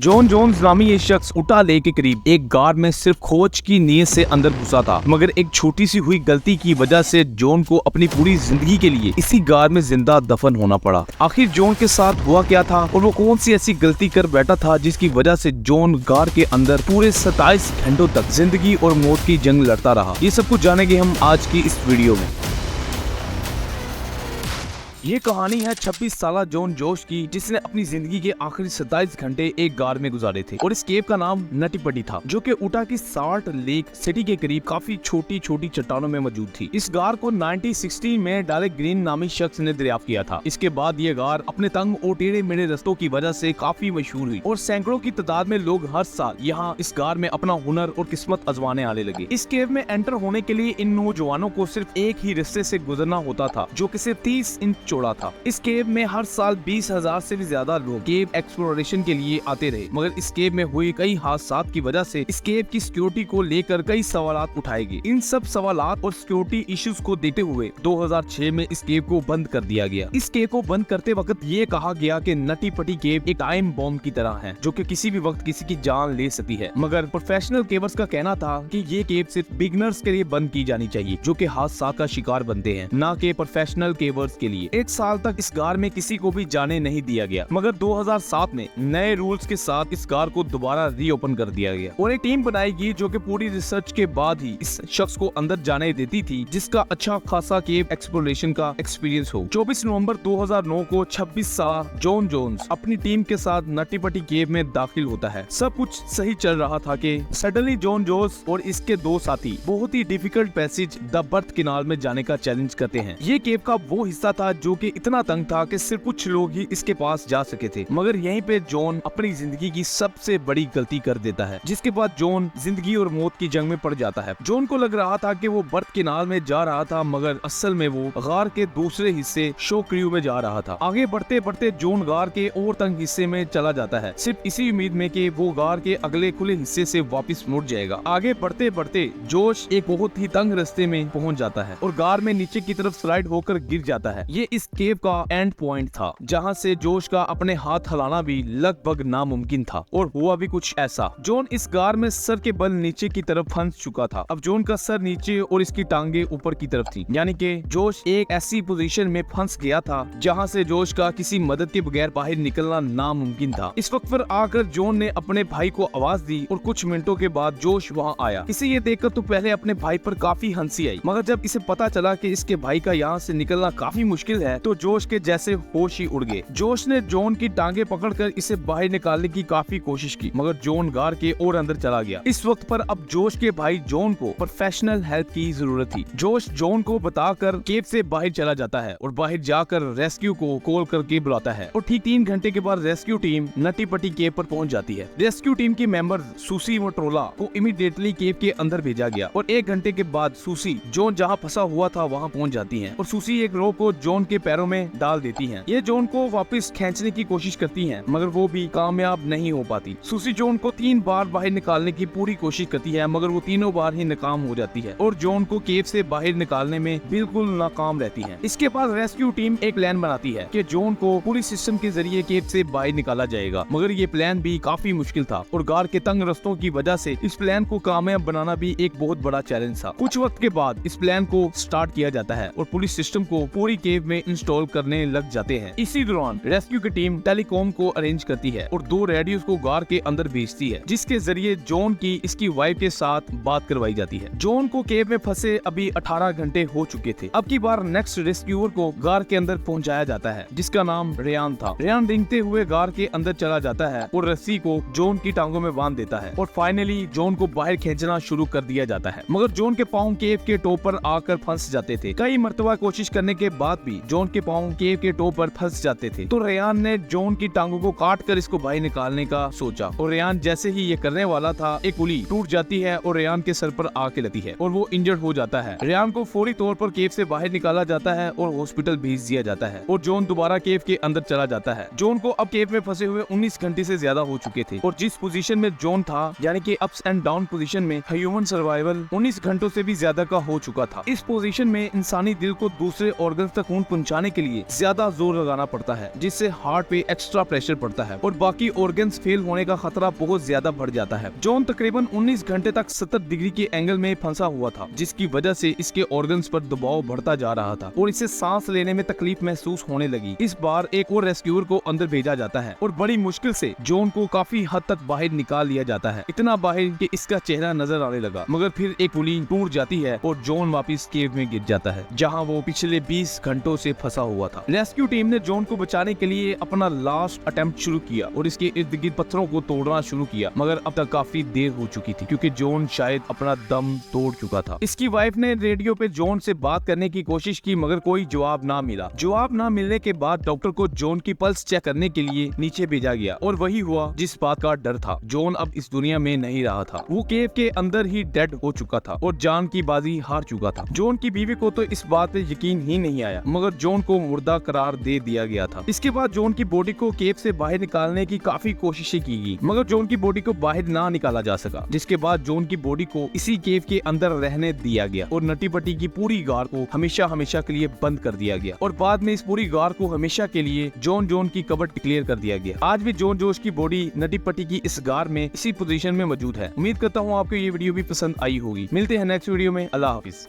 Jon Jones नामी ये शख्स उटा लेक के करीब एक गार में सिर्फ खोज की नीयत से अंदर घुसा था, मगर एक छोटी सी हुई गलती की वजह से जॉन को अपनी पूरी जिंदगी के लिए इसी गार में जिंदा दफन होना पड़ा। आखिर जॉन के साथ हुआ क्या था और वो कौन सी ऐसी गलती कर बैठा था जिसकी वजह से जॉन गार के अंदर पूरे 27 घंटों तक जिंदगी और मौत की जंग लड़ता रहा। ये सब कुछ जानेंगे हम आज की इस वीडियो में। ये कहानी है 26 साला जॉन जोश की, जिसने अपनी जिंदगी के आखिरी 27 घंटे एक गार में गुजारे थे और इस केव का नाम नटी पटी था, जो कि उटा की साल्ट लेक सिटी के करीब काफी छोटी छोटी चट्टानों में मौजूद थी। इस गार को 1916 में डायरेक्ट ग्रीन नामी शख्स ने दरियाफ्त किया था। इसके बाद ये गार अपने तंग और टेढ़े मेढ़े रस्तों की वजह से काफी मशहूर हुई और सैकड़ों की तादाद में लोग हर साल यहाँ इस गार में अपना हुनर और किस्मत आजमाने आने लगे। इस केव में एंटर होने के लिए इन नौजवानों को सिर्फ एक ही रास्ते से गुजरना होता था, जो कि सिर्फ 30 इंच चौड़ा था। इस केव में हर साल 20,000 से भी ज्यादा लोग केव एक्सप्लोरेशन के लिए आते रहे, मगर इस केव में हुई कई हादसात की वजह से इस केव की सिक्योरिटी को लेकर कई सवालात उठाए गए। इन सब सवालात और सिक्योरिटी इश्यूज को देखते हुए 2006 में इस केव को बंद कर दिया गया। इस केव को बंद करते वक्त ये कहा गया कि नटी पटी केव एक टाइम बॉम्ब की तरह है, जो कि किसी भी वक्त किसी की जान ले सकती है। मगर प्रोफेशनल केवर्स का कहना था कि ये केव सिर्फ बिगनर्स के लिए बंद की जानी चाहिए, जो कि हादसा का शिकार बनते हैं, न कि प्रोफेशनल केवर्स के लिए। एक साल तक इस गार में किसी को भी जाने नहीं दिया गया, मगर 2007 में नए रूल्स के साथ इस गार को दोबारा रीओपन कर दिया गया और एक टीम बनाई गई जो कि पूरी रिसर्च के बाद ही इस शख्स को अंदर जाने देती थी, जिसका अच्छा खासा केव एक्सप्लोरेशन का एक्सपीरियंस हो। 24 नवंबर 2009 को 26 साल जॉन जोन्स अपनी टीम के साथ नटी पटी केव में दाखिल होता है। सब कुछ सही चल रहा था कि सडनली जॉन जोन्स और इसके दो साथी बहुत ही difficult passage the birth canal में जाने का चैलेंज करते हैं। ये केव का वो हिस्सा था जो कि इतना तंग था कि सिर्फ कुछ लोग ही इसके पास जा सके थे, मगर यहीं पे जॉन अपनी जिंदगी की सबसे बड़ी गलती कर देता है, जिसके बाद जॉन जिंदगी और मौत की जंग में पड़ जाता है। जॉन को लग रहा था कि वो बर्थ केनाल में जा रहा था, मगर असल में वो गार के दूसरे हिस्से शो क्रू में जा रहा था। आगे बढ़ते बढ़ते जॉन गार के और तंग हिस्से में चला जाता है, सिर्फ इसी उम्मीद में कि वो गार के अगले खुले हिस्से से वापस मुड़ जाएगा। आगे बढ़ते बढ़ते जोश एक बहुत ही तंग रास्ते में पहुंच जाता है और गार में नीचे की तरफ स्लाइड होकर गिर जाता है। ये इस केव का एंड पॉइंट था, जहां से जोश का अपने हाथ हिलाना भी लगभग नामुमकिन था। और हुआ भी कुछ ऐसा, जॉन इस गार में सर के बल नीचे की तरफ फंस चुका था। अब जॉन का सर नीचे और इसकी टांगे ऊपर की तरफ थी, यानी कि जोश एक ऐसी पोजीशन में फंस गया था जहां से जोश का किसी मदद के बगैर बाहर निकलना नामुमकिन था। इस वक्त पर आकर जॉन ने अपने भाई को आवाज दी और कुछ मिनटों के बाद जोश वहां आया। इसे ये देखकर तो पहले अपने भाई पर काफी हंसी आई, मगर जब इसे पता चला कि इसके भाई का यहाँ से निकलना काफी मुश्किल है, तो जोश के जैसे होश ही उड़ गए। जोश ने जॉन की टांगे पकड़कर इसे बाहर निकालने की काफी कोशिश की, मगर जॉन गार के और अंदर चला गया। इस वक्त पर अब जोश के भाई जॉन को प्रोफेशनल हेल्प की जरूरत थी। जोश जॉन को बताकर केव से बाहर चला जाता है और बाहर जाकर रेस्क्यू को कॉल करके बुलाता है और ठीक 3 घंटे के बाद रेस्क्यू टीम नटी पटी केव पर पहुंच जाती है। रेस्क्यू टीम के मेंबर सुसी व ट्रोला को इमीडिएटली केव के अंदर भेजा गया और 1 घंटे के बाद सुसी जॉन जहाँ फंसा हुआ था वहाँ पहुँच जाती है और सुसी एक रोप को जॉन के पैरों में डाल देती है। ये जॉन को वापस खींचने की कोशिश करती हैं, मगर वो भी कामयाब नहीं हो पाती। सुसी जॉन को 3 बार बाहर निकालने की पूरी कोशिश करती है, मगर वो तीनों बार ही नाकाम हो जाती है और जॉन को केव से बाहर निकालने में बिल्कुल नाकाम रहती है। इसके बाद रेस्क्यू टीम एक प्लान बनाती है कि जॉन को पूरी सिस्टम के जरिए केव से बाहर निकाला जाएगा, मगर ये प्लान भी काफी मुश्किल था और गार के तंग रस्तों की वजह से इस प्लान को कामयाब बनाना भी एक बहुत बड़ा चैलेंज था। कुछ वक्त के बाद इस प्लान को स्टार्ट किया जाता है और पुलिस सिस्टम को पूरी केव में इंस्टॉल करने लग जाते हैं। इसी दौरान रेस्क्यू की टीम टेलीकॉम को अरेंज करती है और 2 रेडियोस को गार के अंदर भेजती है, जिसके जरिए जॉन की इसकी वाइफ के साथ बात करवाई जाती है। जॉन को केव में फंसे अभी 18 घंटे हो चुके थे। अब की बार नेक्स्ट रेस्क्यूअर को गार के अंदर पहुंचाया जाता है, जिसका नाम रेयान था। रेयान रेंगते हुए गार के अंदर चला जाता है और रस्सी को जॉन की टांगों में बांध देता है और फाइनली जॉन को बाहर खींचना शुरू कर दिया जाता है, मगर जॉन के पाँव केव के टॉप पर आकर फंस जाते थे। कई मरतबा कोशिश करने के बाद भी जॉन के पाँव केव के टॉप पर फंस जाते थे, तो रेयान ने जॉन की टांगों को काट कर इसको बाहर निकालने का सोचा और रेयान जैसे ही ये करने वाला था, एक पुली टूट जाती है और रेयान के सर पर आके लगती है और वो इंजर्ड हो जाता है। रेयान को फौरी तौर पर केव से बाहर निकाला जाता है और हॉस्पिटल भेज दिया जाता है और जॉन दोबारा केव के अंदर चला जाता है। जॉन को अब केव में फंसे हुए 19 घंटे से ज्यादा हो चुके थे और जिस पोजीशन में जॉन था, यानी कि अप्स एंड डाउन पोजीशन में, ह्यूमन सर्वाइवल 19 घंटों से भी ज्यादा का हो चुका था। इस पोजीशन में इंसानी दिल को दूसरे ऑर्गन्स तक खून पहुंचाने के लिए ज्यादा जोर लगाना पड़ता है, जिससे हार्ट पे एक्स्ट्रा प्रेशर पड़ता है और बाकी ऑर्गन्स फेल होने का खतरा बहुत ज्यादा बढ़ जाता है। जॉन तकरीबन 19 घंटे तक 70 डिग्री के एंगल में फंसा हुआ था, जिसकी वजह से इसके ऑर्गन्स पर दबाव बढ़ता जा रहा था और इसे सांस लेने में तकलीफ महसूस होने लगी। इस बार एक और रेस्क्यूअर को अंदर भेजा जाता है और बड़ी मुश्किल से जॉन को काफी हद तक बाहर निकाल लिया जाता है, इतना बाहर कि इसका चेहरा नजर आने लगा। मगर फिर एक पुली टूट जाती है और जॉन वापस केव में गिर जाता है, जहां वो पिछले 20 घंटों से फंसा हुआ था। रेस्क्यू टीम ने जॉन को बचाने के लिए अपना लास्ट अटेम्प्ट शुरू किया और इसके इर्द गिर्द पत्थरों को तोड़ना शुरू किया, मगर अब तक काफी देर हो चुकी थी क्योंकि जॉन शायद अपना दम तोड़ चुका था। इसकी वाइफ ने रेडियो पे जॉन से बात करने की कोशिश की, मगर कोई जवाब ना मिला। जवाब ना मिलने के बाद डॉक्टर को जॉन की पल्स चेक करने के लिए नीचे भेजा गया और वही हुआ जिस बात का डर था। जॉन अब इस दुनिया में नहीं रहा था, वो केव के अंदर ही डेड हो चुका था और जान की बाजी हार चुका था। जॉन की बीवी को तो इस बात पे यकीन ही नहीं आया, मगर जॉन को मुर्दा करार दे दिया गया था। इसके बाद जॉन की बॉडी को केव से बाहर निकालने की काफी कोशिशें की गई, मगर जॉन की बॉडी को बाहर ना निकाला जा सका, जिसके बाद जॉन की बॉडी को इसी केव के अंदर रहने दिया गया और नटी पट्टी की पूरी गार को हमेशा हमेशा के लिए बंद कर दिया गया और बाद में इस पूरी गार को हमेशा के लिए जॉन की कबर डिक्लेयर कर दिया गया। आज भी जॉन जोश की बॉडी नटी पट्टी की इस गार में इसी पोजीशन में मौजूद है। उम्मीद करता हूँ आपको ये वीडियो भी पसंद आई होगी। मिलते हैं नेक्स्ट वीडियो में। अल्लाह हाफिज।